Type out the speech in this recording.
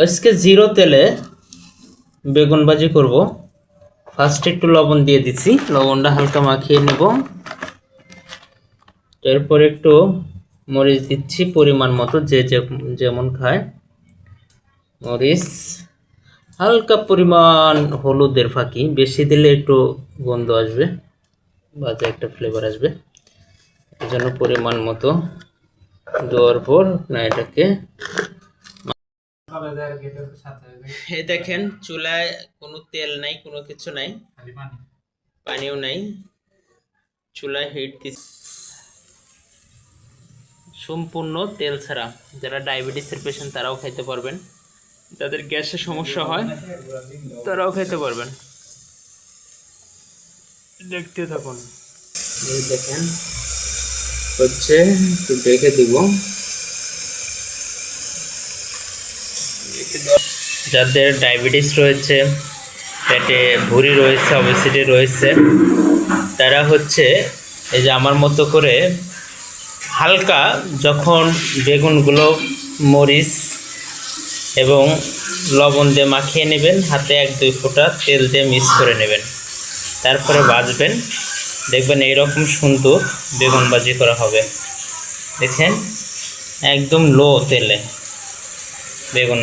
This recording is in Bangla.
আজকে জিরো তেলে বেগুন ভাজি করব। ফার্স্ট একটু লবণ দিয়ে দিচ্ছি, লবণটা হালকা মাখিয়ে নেব। এরপর একটু মরিচ দিচ্ছি পরিমাণ মতো, যেমন খায়। মরিচ, হালকা পরিমাণ হলুদের ফাঁকি, বেশি দিলে একটু গন্ধ আসবে, বাজে একটা ফ্লেভার আসবে, এই জন্য পরিমাণ মতো দেওয়ার পর না এটাকে এই দেখেন চুলায় কোনো তেল নাই, কোনো কিছু নাই, পানিও নাই, চুলায় হিট দিস সম্পূর্ণ তেল ছাড়া। যারা ডায়াবেটিসের পেশেন্ট তারাও খাইতে পারবেন, যাদের গ্যাসের সমস্যা হয় তারাও খেতে পারবেন। দেখতে থাকুন, এই দেখেন হচ্ছে, একটু দেখে দিব। যাদের ডায়াবেটিস রয়েছে, পেটে ভুঁড়ি রয়েছে, অবেসিটি রয়েছে, তারা হচ্ছে এই যে আমার মতো করে হালকা যখন বেগুনগুলো মরিচ এবং লবণ দিয়ে মাখিয়ে নেবেন, হাতে 1-2 ফোঁটা তেল দিয়ে মিক্স করে নেবেন, তারপরে ভাজবেন। দেখবেন এইরকম সুন্দর বেগুন ভাজি করা হবে। দেখেন একদম লো তেলে বেগুন।